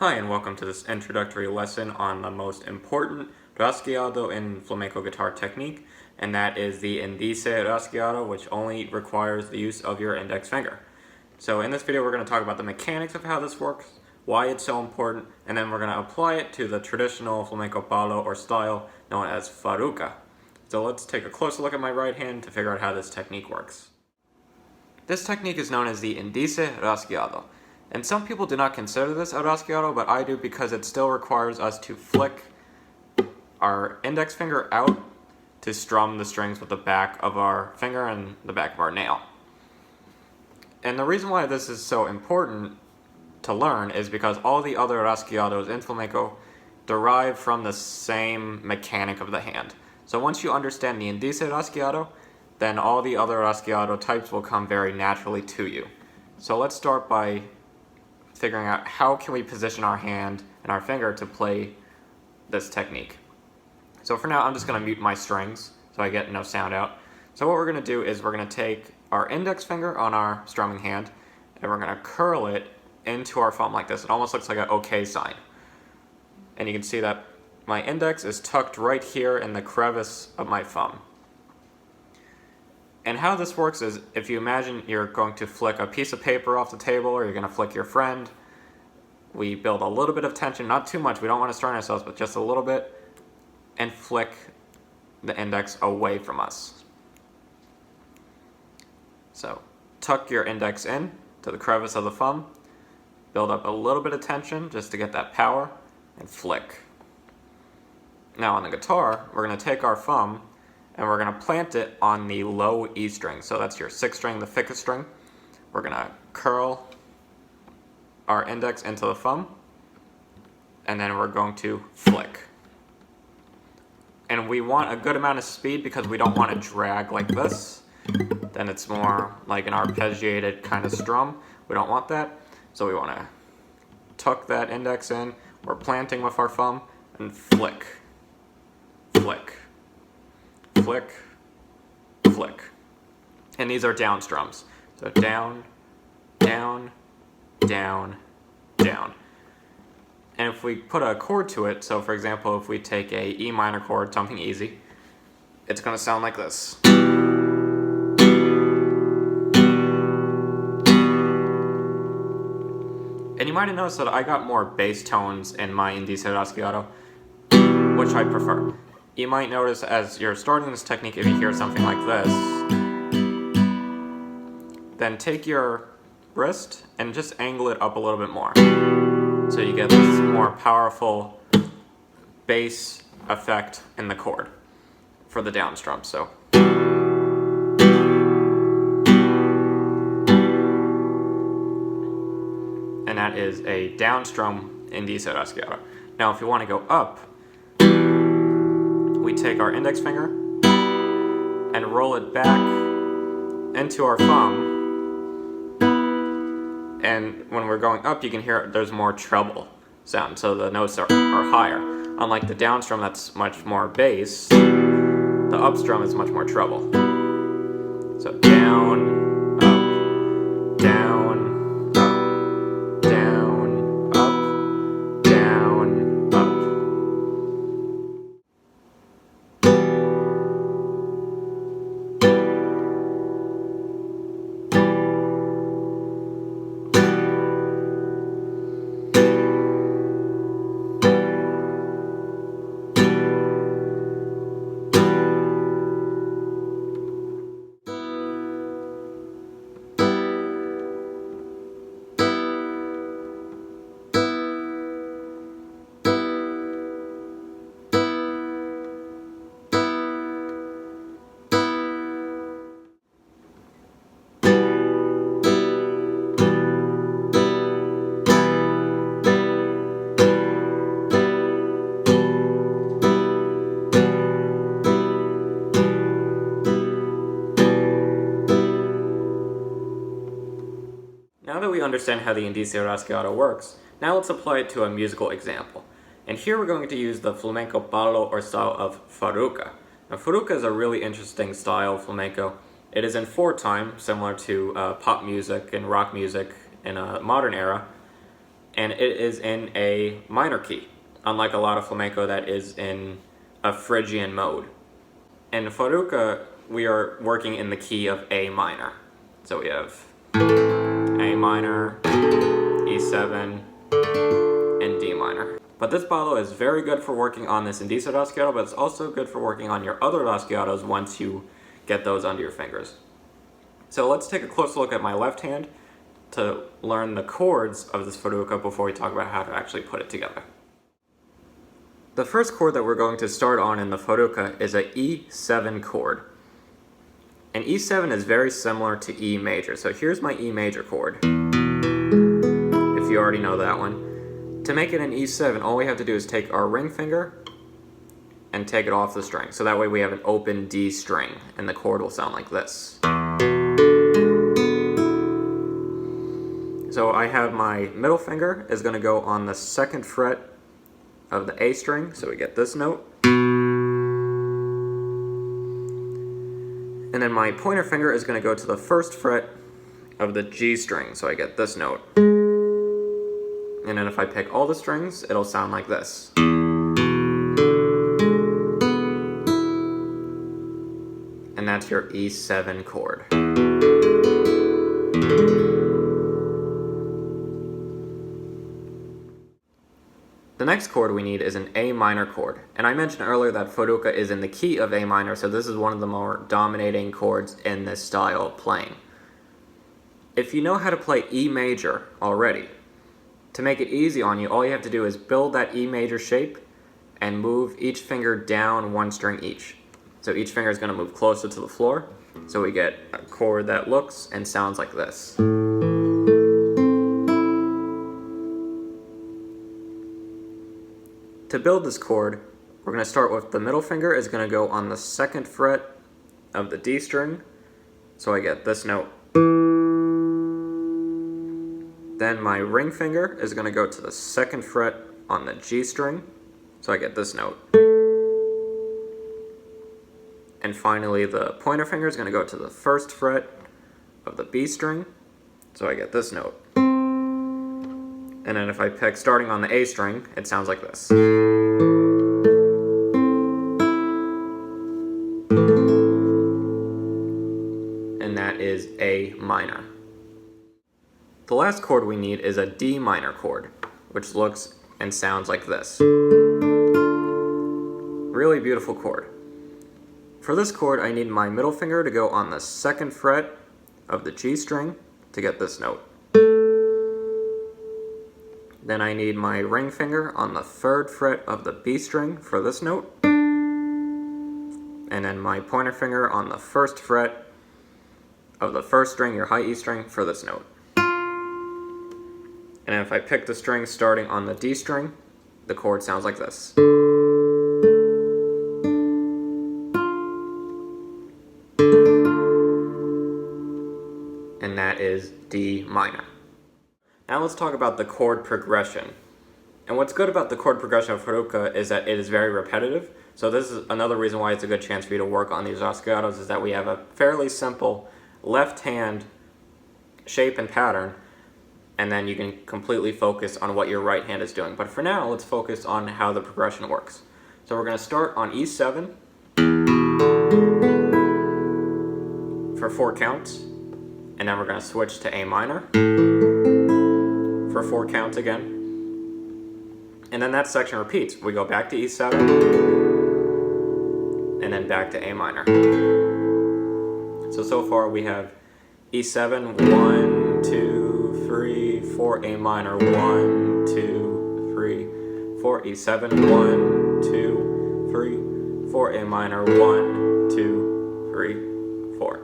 Hi, and welcome to this introductory lesson on the most important rasgueado in flamenco guitar technique, and that is the Indice rasgueado, which only requires the use of your index finger. So in this video we're going to talk about the mechanics of how this works, why it's so important, and then we're going to apply it to the traditional flamenco palo or style known as Farruca. So let's take a closer look at my right hand to figure out how this technique works. This technique is known as the Indice rasgueado. And some people do not consider this a rasgueado, but I do because it still requires us to flick our index finger out to strum the strings with the back of our finger and the back of our nail. And the reason why this is so important to learn is because all the other rasgueados in flamenco derive from the same mechanic of the hand. So once you understand the Indice rasgueado, then all the other rasgueado types will come very naturally to you. So let's start by figuring out how can we position our hand and our finger to play this technique. So for now I'm just going to mute my strings so I get no sound out. So what we're going to do is we're going to take our index finger on our strumming hand and we're going to curl it into our thumb like this. It almost looks like an OK sign. And you can see that my index is tucked right here in the crevice of my thumb. And how this works is, if you imagine you're going to flick a piece of paper off the table or you're going to flick your friend, we build a little bit of tension, not too much, we don't want to strain ourselves, but just a little bit, and flick the index away from us. So tuck your index in to the crevice of the thumb, build up a little bit of tension just to get that power, and flick. Now on the guitar, we're going to take our thumb and we're going to plant it on the low E string. So that's your 6th string, the thickest string. We're going to curl our index into the thumb, and then we're going to flick. And we want a good amount of speed because we don't want to drag like this. Then it's more like an arpeggiated kind of strum. We don't want that. So we want to tuck that index in. We're planting with our thumb, and flick, flick, flick, flick. And these are down strums. So down, down, down, down. And if we put a chord to it, so for example, if we take a E minor chord, something easy, it's going to sound like this. And you might have noticed that I got more bass tones in my Indice rasgueado, which I prefer. You might notice as you're starting this technique, if you hear something like this, then take your wrist and just angle it up a little bit more. So you get this more powerful bass effect in the chord for the down strum. So. And that is a down strum Indice rasgueado. Now if you want to go up, we take our index finger and roll it back into our thumb, and when we're going up you can hear there's more treble sound, so the notes are higher. Unlike the down strum that's much more bass, the up strum is much more treble. So down, up, down, up, down, up, down, up. Now that we understand how the Indice rasgueado works, now let's apply it to a musical example. And here we're going to use the flamenco palo or style of Farruca. Now Farruca is a really interesting style of flamenco. It is in 4/time, similar to pop music and rock music in a modern era. and it is in a minor key, unlike a lot of flamenco that is in a Phrygian mode. In Farruca, we are working in the key of A minor. So we have A minor, E7, and D minor. But this bottle is very good for working on this Indice Rasgueado, but it's also good for working on your other Rasgueados once you get those under your fingers. So let's take a closer look at my left hand to learn the chords of this Farruca before we talk about how to actually put it together. The first chord that we're going to start on in the Farruca is a E7 chord. And E7 is very similar to E major. So here's my E major chord, if you already know that one. To make it an E7, all we have to do is take our ring finger and take it off the string. So that way we have an open D string, and the chord will sound like this. So I have my middle finger is going to go on the 2nd fret of the A string, so we get this note. And then my pointer finger is going to go to the 1st fret of the G string, so I get this note. And then if I pick all the strings, it'll sound like this. And that's your E7 chord. The next chord we need is an A minor chord. And I mentioned earlier that Farruca is in the key of A minor, so this is one of the more dominating chords in this style of playing. If you know how to play E major already, to make it easy on you, all you have to do is build that E major shape and move each finger down 1 string each. So each finger is going to move closer to the floor, so we get a chord that looks and sounds like this. To build this chord, we're going to start with the middle finger is going to go on the 2nd fret of the D string, so I get this note. Then my ring finger is going to go to the 2nd fret on the G string, so I get this note. And finally, the pointer finger is going to go to the 1st fret of the B string, so I get this note. And then if I pick starting on the A string, it sounds like this. And that is A minor. The last chord we need is a D minor chord, which looks and sounds like this. Really beautiful chord. For this chord, I need my middle finger to go on the 2nd fret of the G string to get this note. Then I need my ring finger on the 3rd fret of the B string for this note. And then my pointer finger on the 1st fret of the 1st string, your high E string, for this note. And if I pick the string starting on the D string, the chord sounds like this. And that is D minor. Now let's talk about the chord progression. And what's good about the chord progression of Farruca is that it is very repetitive. So this is another reason why it's a good chance for you to work on these Rasgueados, is that we have a fairly simple left hand shape and pattern, and then you can completely focus on what your right hand is doing. But for now, let's focus on how the progression works. So we're going to start on E7 for 4 counts, and then we're going to switch to A minor for 4 counts again. And then that section repeats. We go back to E7, and then back to A minor. So far we have E7, 1, 2, 3, 4, A minor, 1, 2, 3, 4, E7, 1, 2, 3, 4, A minor, 1, 2, 3, 4.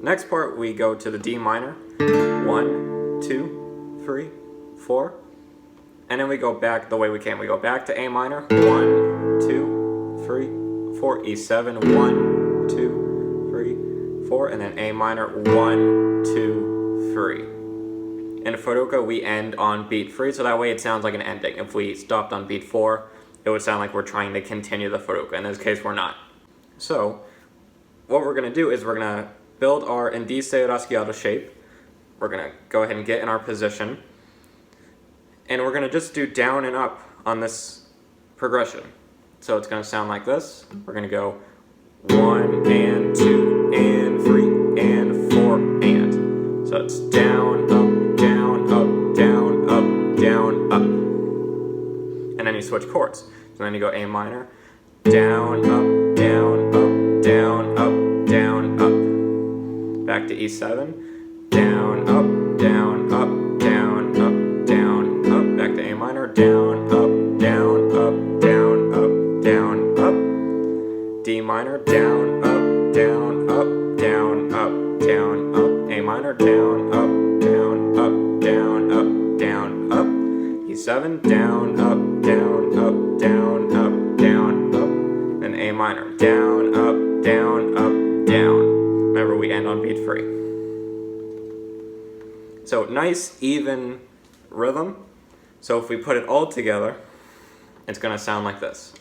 Next part we go to the D minor, 1, 2, 3, 4, and then we go back the way we came. We go back to A minor, 1, 2, 3, 4, E7, 1, 2, 3, 4, and then A minor, 1, 2, 3. In Farruca, we end on beat 3, so that way it sounds like an ending. If we stopped on beat 4, it would sound like we're trying to continue the Farruca. In this case, we're not. So, what we're going to do is we're going to build our Indice Rasgueado shape. We're going to go ahead and get in our position. And we're going to just do down and up on this progression. So it's going to sound like this. We're going to go 1 and 2 and 3 and 4 and. So it's down, up, down, up, down, up, down, up. And then you switch chords. So then you go A minor, down, up, down, up, down, up, down, up. Back to E7, down, up, down, up, down, up, down, up. Back to A minor, down, up, down, up, down, up, down, up. D minor, down, up, down, up, down, up, down, up. A minor, down, up, down, up, down, up, down, up. E7, down, up, down, up, down, up, down, up. And A minor, down, up, down, up, down. Remember, we end on beat 3. So nice, even rhythm. So if we put it all together, it's going to sound like this.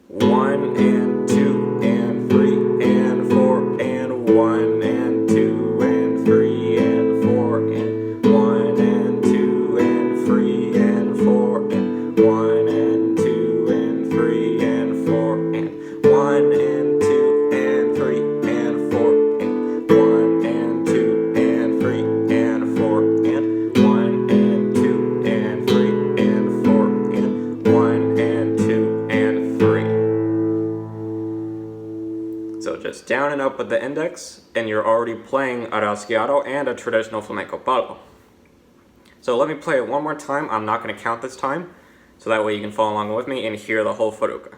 1 and 2 and 3 and 4 and 1 and 2 and 3 and 4 and 1 and 2 and 3 and 4 and 1 and 2 and 3 and 4 and 1 and 2 and 3 and 4 and 1 and 2 and 3 and 4 and 1 and 2 and 3 and 4 and 1 and 2 and 3. So just down and up with the index, and you're already playing a Rasgueado and a traditional flamenco palo. So let me play it one more time. I'm not going to count this time, so that way you can follow along with me and hear the whole Farruca.